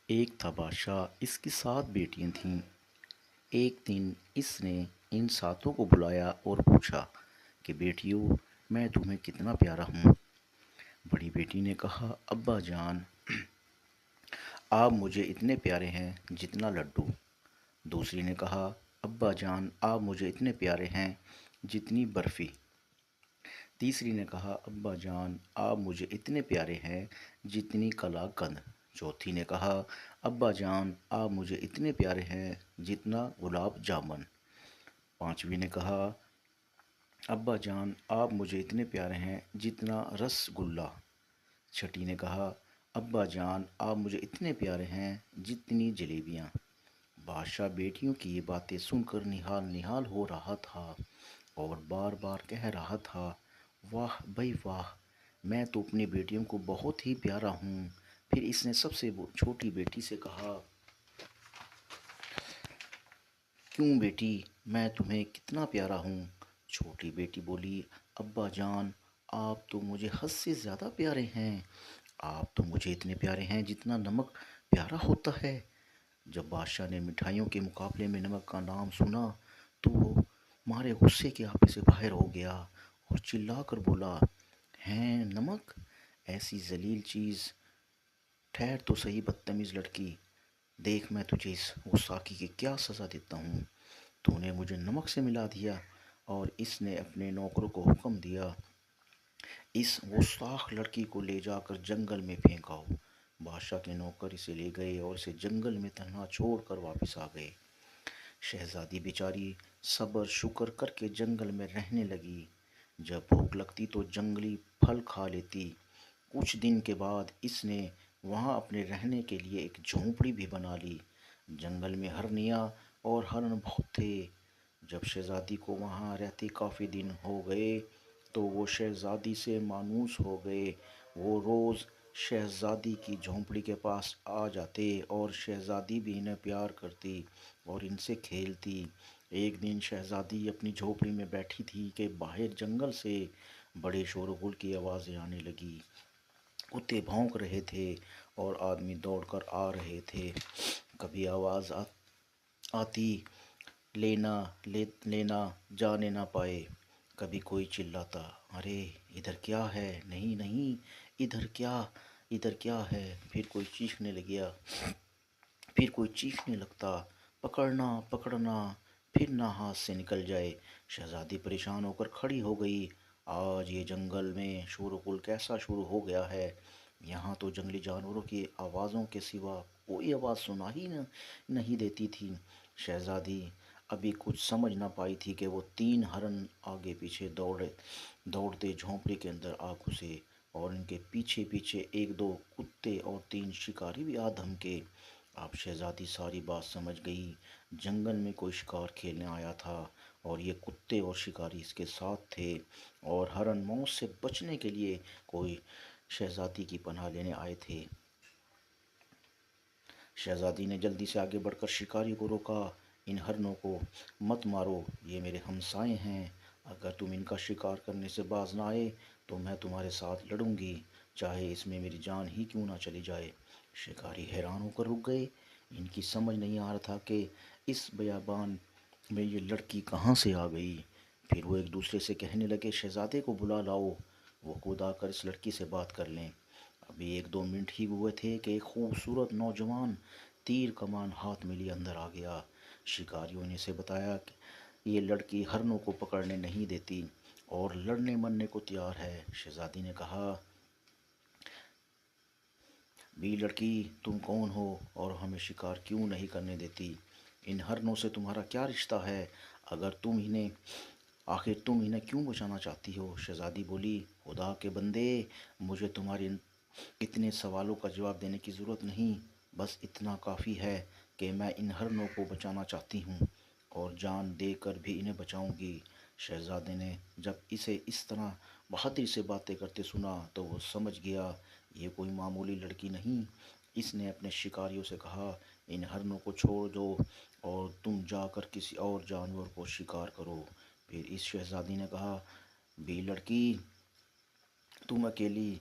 ایک تھا بادشاہ، اس کی 7 بیٹیاں تھیں۔ ایک دن اس نے ان 7 کو بلایا اور پوچھا کہ بیٹیوں، میں تمہیں کتنا پیارا ہوں۔ بڑی بیٹی نے کہا، ابا جان، آپ مجھے اتنے پیارے ہیں جتنا لڈو۔ دوسری نے کہا، ابا جان، آپ مجھے اتنے پیارے ہیں جتنی برفی۔ تیسری نے کہا، ابا جان، آپ مجھے اتنے پیارے ہیں جتنی کلا قند۔ چوتھی نے کہا، ابا جان، آپ مجھے اتنے پیارے ہیں جتنا گلاب جامن۔ پانچویں نے کہا، ابا جان، آپ مجھے اتنے پیارے ہیں جتنا رس گلہ۔ چھٹی نے کہا، ابا جان، آپ مجھے اتنے پیارے ہیں جتنی جلیبیاں۔ بادشاہ بیٹیوں کی یہ باتیں سن کر نہال نہال ہو رہا تھا اور بار بار کہہ رہا تھا، واہ بھئی واہ، میں تو اپنی بیٹیوں کو بہت ہی پیارا ہوں۔ پھر اس نے سب سے چھوٹی بیٹی سے کہا، کیوں بیٹی، میں تمہیں کتنا پیارا ہوں؟ چھوٹی بیٹی بولی، ابا جان، آپ تو مجھے حد سے زیادہ پیارے ہیں۔ آپ تو مجھے اتنے پیارے ہیں جتنا نمک پیارا ہوتا ہے۔ جب بادشاہ نے مٹھائیوں کے مقابلے میں نمک کا نام سنا تو وہ مارے غصے کے آپے سے باہر ہو گیا اور چلا کر بولا، ہیں نمک؟ ایسی ذلیل چیز! ٹھہر تو صحیح بدتمیز لڑکی، دیکھ میں تجھے اس غصاکی کی کیا سزا دیتا ہوں۔ تو نے مجھے نمک سے ملا دیا۔ اور اس نے اپنے نوکروں کو حکم دیا، اس غصاخ لڑکی کو لے جا کر جنگل میں پھینکاؤ۔ بادشاہ کے نوکر اسے لے گئے اور اسے جنگل میں تنہا چھوڑ کر واپس آ گئے۔ شہزادی بیچاری صبر شکر کر کے جنگل میں رہنے لگی۔ جب بھوک لگتی تو جنگلی پھل کھا لیتی۔ کچھ دن کے بعد اس نے وہاں اپنے رہنے کے لیے ایک جھونپڑی بھی بنا لی۔ جنگل میں ہرنیاں اور ہرن بہت تھے۔ جب شہزادی کو وہاں رہتے کافی دن ہو گئے تو وہ شہزادی سے مانوس ہو گئے۔ وہ روز شہزادی کی جھونپڑی کے پاس آ جاتے اور شہزادی بھی انہیں پیار کرتی اور ان سے کھیلتی۔ ایک دن شہزادی اپنی جھونپڑی میں بیٹھی تھی کہ باہر جنگل سے بڑے شور و غل کی آوازیں آنے لگی۔ کتے بھونک رہے تھے اور آدمی دوڑ کر آ رہے تھے۔ کبھی آواز آتی، لینا جانے نہ پائے۔ کبھی کوئی چلاتا، ارے ادھر کیا ہے؟ نہیں نہیں، ادھر کیا ہے؟ پھر کوئی چیخنے لگیا، پھر کوئی چیخنے لگتا، پکڑنا پکڑنا، پھر نہ ہاتھ سے نکل جائے۔ شہزادی پریشان ہو کر کھڑی ہو گئی۔ آج یہ جنگل میں شور و غل کیسا شروع ہو گیا ہے؟ یہاں تو جنگلی جانوروں کی آوازوں کے سوا کوئی آواز سنا ہی نہیں دیتی تھی۔ شہزادی ابھی کچھ سمجھ نہ پائی تھی کہ وہ 3 ہرن آگے پیچھے دوڑتے جھونپڑی کے اندر آ گھسے اور ان کے پیچھے پیچھے 1-2 کتے اور 3 شکاری بھی آ دھمکے۔ اب شہزادی ساری بات سمجھ گئی۔ جنگل میں کوئی شکار کھیلنے آیا تھا اور یہ کتے اور شکاری اس کے ساتھ تھے، اور ہرن موت سے بچنے کے لیے کوئی شہزادی کی پناہ لینے آئے تھے۔ شہزادی نے جلدی سے آگے بڑھ کر شکاری کو روکا، ان ہرنوں کو مت مارو، یہ میرے ہمسائے ہیں۔ اگر تم ان کا شکار کرنے سے باز نہ آئے تو میں تمہارے ساتھ لڑوں گی، چاہے اس میں میری جان ہی کیوں نہ چلی جائے۔ شکاری حیران ہو کر رک گئے۔ ان کی سمجھ نہیں آ رہا تھا کہ اس بیابان میں یہ لڑکی کہاں سے آ گئی۔ پھر وہ ایک دوسرے سے کہنے لگے، شہزادے کو بلا لاؤ، وہ خود آ کر اس لڑکی سے بات کر لیں۔ ابھی 1-2 منٹ ہی ہوئے تھے کہ ایک خوبصورت نوجوان تیر کمان ہاتھ میں لیے اندر آ گیا۔ شکاریوں نے اسے بتایا کہ یہ لڑکی ہرنوں کو پکڑنے نہیں دیتی اور لڑنے مرنے کو تیار ہے۔ شہزادی نے کہا، بھی لڑکی، تم کون ہو اور ہمیں شکار کیوں نہیں کرنے دیتی؟ ان ہرنوں سے تمہارا کیا رشتہ ہے؟ آخر تم انہیں کیوں بچانا چاہتی ہو؟ شہزادی بولی، خدا کے بندے، مجھے تمہارے اتنے سوالوں کا جواب دینے کی ضرورت نہیں، بس اتنا کافی ہے کہ میں ان ہرنوں کو بچانا چاہتی ہوں اور جان دے کر بھی انہیں بچاؤں گی۔ شہزادے نے جب اسے اس طرح بہادری سے باتیں کرتے سنا تو وہ سمجھ گیا یہ کوئی معمولی لڑکی نہیں۔ اس نے اپنے شکاریوں سے کہا، ان ہرنوں کو چھوڑ دو اور تم جا کر کسی اور جانور کو شکار کرو۔ پھر اس شہزادی نے کہا، بھی لڑکی، تم اکیلی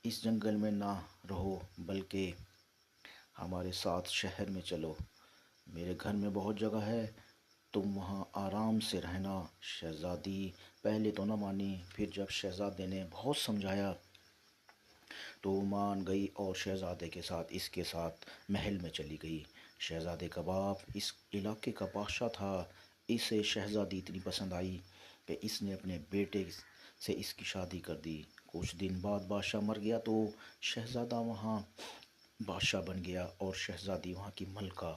اس جنگل میں نہ رہو، بلکہ ہمارے ساتھ شہر میں چلو، میرے گھر میں بہت جگہ ہے، تم وہاں آرام سے رہنا۔ شہزادی پہلے تو نہ مانی، پھر جب شہزادے نے بہت سمجھایا تو وہ مان گئی اور شہزادے کے ساتھ محل میں چلی گئی۔ شہزادے کا باپ اس علاقے کا بادشاہ تھا۔ اسے شہزادی اتنی پسند آئی کہ اس نے اپنے بیٹے سے اس کی شادی کر دی۔ کچھ دن بعد بادشاہ مر گیا تو شہزادہ وہاں بادشاہ بن گیا اور شہزادی وہاں کی ملکہ۔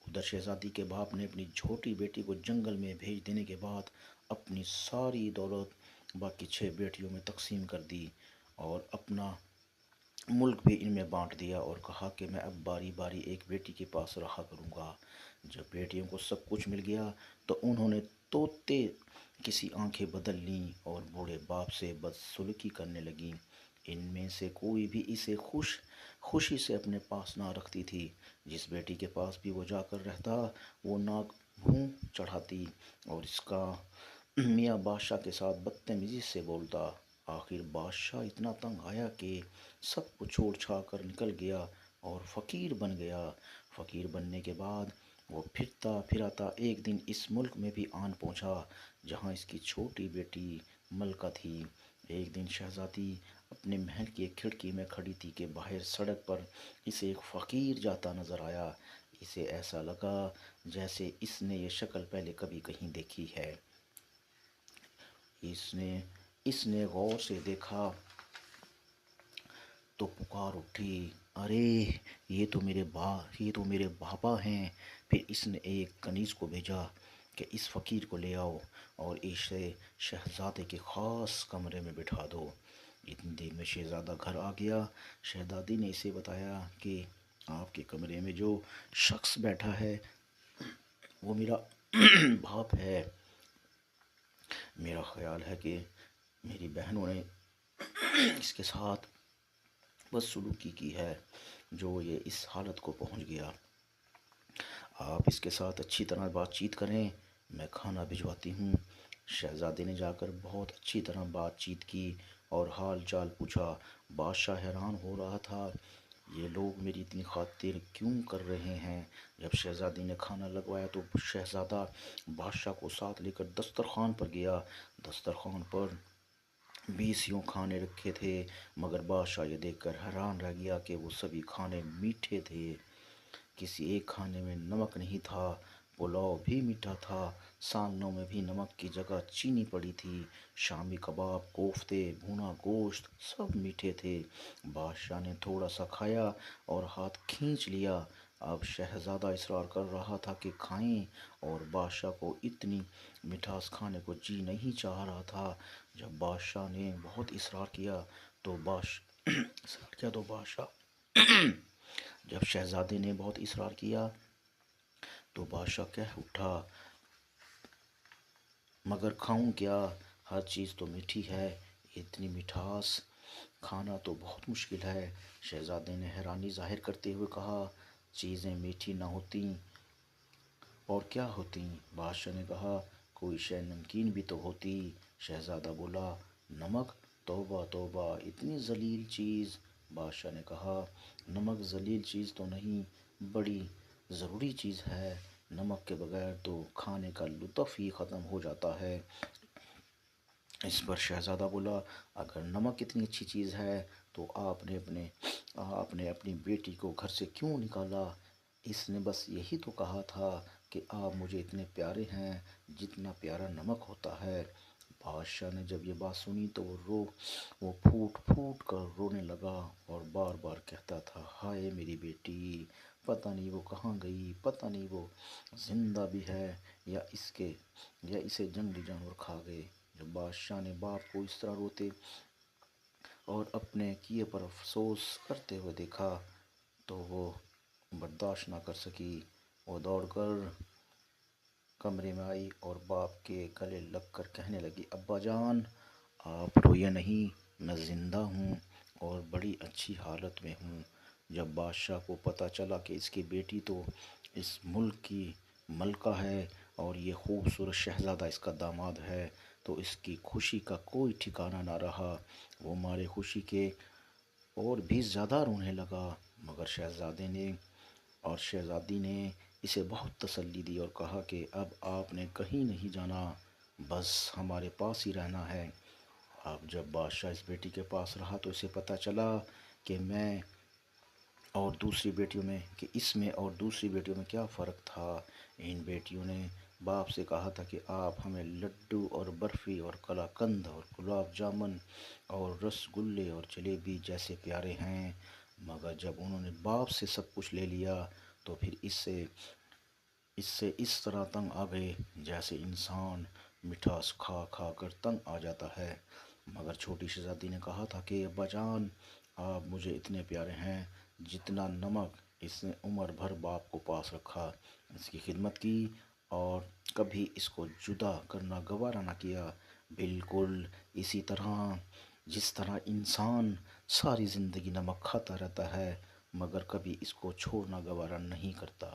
ادھر شہزادی کے باپ نے اپنی چھوٹی بیٹی کو جنگل میں بھیج دینے کے بعد اپنی ساری دولت باقی 6 بیٹیوں میں تقسیم کر دی اور اپنا ملک بھی ان میں بانٹ دیا اور کہا کہ میں اب باری باری ایک بیٹی کے پاس رہا کروں گا۔ جب بیٹیوں کو سب کچھ مل گیا تو انہوں نے طوطے کسی آنکھیں بدل لیں اور بوڑھے باپ سے بدسلوکی کرنے لگیں۔ ان میں سے کوئی بھی اسے خوشی سے اپنے پاس نہ رکھتی تھی۔ جس بیٹی کے پاس بھی وہ جا کر رہتا وہ ناک بھوں چڑھاتی اور اس کا میاں بادشاہ کے ساتھ بدتمیزی سے بولتا۔ آخر بادشاہ اتنا تنگ آیا کہ سب کو چھوڑ چھاڑ کر نکل گیا اور فقیر بن گیا۔ فقیر بننے کے بعد وہ پھرتا پھراتا ایک دن اس ملک میں بھی آن پہنچا جہاں اس کی چھوٹی بیٹی ملکہ تھی۔ ایک دن شہزادی اپنے محل کی ایک کھڑکی میں کھڑی تھی کہ باہر سڑک پر اسے ایک فقیر جاتا نظر آیا۔ اسے ایسا لگا جیسے اس نے یہ شکل پہلے کبھی کہیں دیکھی ہے۔ اس نے غور سے دیکھا تو پکار اٹھی، ارے یہ تو میرے بابا ہیں۔ پھر اس نے ایک کنیز کو بھیجا کہ اس فقیر کو لے آؤ اور اسے شہزادے کے خاص کمرے میں بٹھا دو۔ اتنی دیر میں شہزادہ گھر آ گیا۔ شہزادی نے اسے بتایا کہ آپ کے کمرے میں جو شخص بیٹھا ہے وہ میرا باپ ہے۔ میرا خیال ہے کہ میری بہنوں نے اس کے ساتھ بدسلوکی کی ہے جو یہ اس حالت کو پہنچ گیا۔ آپ اس کے ساتھ اچھی طرح بات چیت کریں، میں کھانا بھجواتی ہوں۔ شہزادے نے جا کر بہت اچھی طرح بات چیت کی اور حال چال پوچھا۔ بادشاہ حیران ہو رہا تھا، یہ لوگ میری اتنی خاطر کیوں کر رہے ہیں؟ جب شہزادی نے کھانا لگوایا تو شہزادہ بادشاہ کو ساتھ لے کر دسترخوان پر گیا۔ دسترخوان پر 20 یوں کھانے رکھے تھے مگر بادشاہ یہ دیکھ کر حیران رہ گیا کہ وہ سبھی کھانے میٹھے تھے۔ کسی ایک کھانے میں نمک نہیں تھا، پلاؤ بھی میٹھا تھا، سالنوں میں بھی نمک کی جگہ چینی پڑی تھی، شامی کباب، کوفتے، بھونا گوشت سب میٹھے تھے۔ بادشاہ نے تھوڑا سا کھایا اور ہاتھ کھینچ لیا۔ اب شہزادہ اصرار کر رہا تھا کہ کھائیں اور بادشاہ کو اتنی مٹھاس کھانے کو جی نہیں چاہ رہا تھا۔ جب بادشاہ نے بہت اصرار کیا تو جب شہزادے نے بہت اصرار کیا تو بادشاہ کہہ اٹھا، مگر کھاؤں کیا؟ ہر چیز تو میٹھی ہے، اتنی مٹھاس کھانا تو بہت مشکل ہے۔ شہزادے نے حیرانی ظاہر کرتے ہوئے کہا، چیزیں میٹھی نہ ہوتی اور کیا ہوتی؟ بادشاہ نے کہا، کوئی شے نمکین بھی تو ہوتی۔ شہزادہ بولا، نمک؟ توبہ توبہ، اتنی ذلیل چیز۔ بادشاہ نے کہا، نمک ذلیل چیز تو نہیں، بڑی ضروری چیز ہے۔ نمک کے بغیر تو کھانے کا لطف ہی ختم ہو جاتا ہے۔ اس پر شہزادہ بولا، اگر نمک اتنی اچھی چیز ہے تو آپ نے اپنی بیٹی کو گھر سے کیوں نکالا؟ اس نے بس یہی تو کہا تھا کہ آپ مجھے اتنے پیارے ہیں جتنا پیارا نمک ہوتا ہے۔ بادشاہ نے جب یہ بات سنی تو وہ پھوٹ پھوٹ کر رونے لگا اور بار بار کہتا تھا، ہائے میری بیٹی، پتہ نہیں وہ کہاں گئی، پتہ نہیں وہ زندہ بھی ہے یا اسے جنگلی جانور کھا گئے۔ جب بادشاہ نے باپ کو اس طرح روتے اور اپنے کیے پر افسوس کرتے ہوئے دیکھا تو وہ برداشت نہ کر سکی۔ وہ دوڑ کر کمرے میں آئی اور باپ کے گلے لگ کر کہنے لگی، ابا جان، آپ روئیے نہیں، میں زندہ ہوں اور بڑی اچھی حالت میں ہوں۔ جب بادشاہ کو پتہ چلا کہ اس کی بیٹی تو اس ملک کی ملکہ ہے اور یہ خوبصورت شہزادہ اس کا داماد ہے تو اس کی خوشی کا کوئی ٹھکانہ نہ رہا۔ وہ مارے خوشی کے اور بھی زیادہ رونے لگا، مگر شہزادے نے اور شہزادی نے اسے بہت تسلی دی اور کہا کہ اب آپ نے کہیں نہیں جانا، بس ہمارے پاس ہی رہنا ہے۔ اب جب بادشاہ اس بیٹی کے پاس رہا تو اسے پتہ چلا کہ میں اور دوسری بیٹیوں میں کہ اس میں اور دوسری بیٹیوں میں کیا فرق تھا۔ ان بیٹیوں نے باپ سے کہا تھا کہ آپ ہمیں لڈو اور برفی اور قلاقند اور گلاب جامن اور رس گلے اور جلیبی جیسے پیارے ہیں، مگر جب انہوں نے باپ سے سب کچھ لے لیا تو پھر اس سے اس طرح تنگ آ گئے جیسے انسان مٹھاس کھا کھا کر تنگ آ جاتا ہے۔ مگر چھوٹی شہزادی نے کہا تھا کہ ابا جان، آپ مجھے اتنے پیارے ہیں جتنا نمک۔ اس نے عمر بھر باپ کو پاس رکھا، اس کی خدمت کی اور کبھی اس کو جدا کرنا گوارا نہ کیا، بالکل اسی طرح جس طرح انسان ساری زندگی نمک کھاتا رہتا ہے مگر کبھی اس کو چھوڑنا گوارا نہیں کرتا۔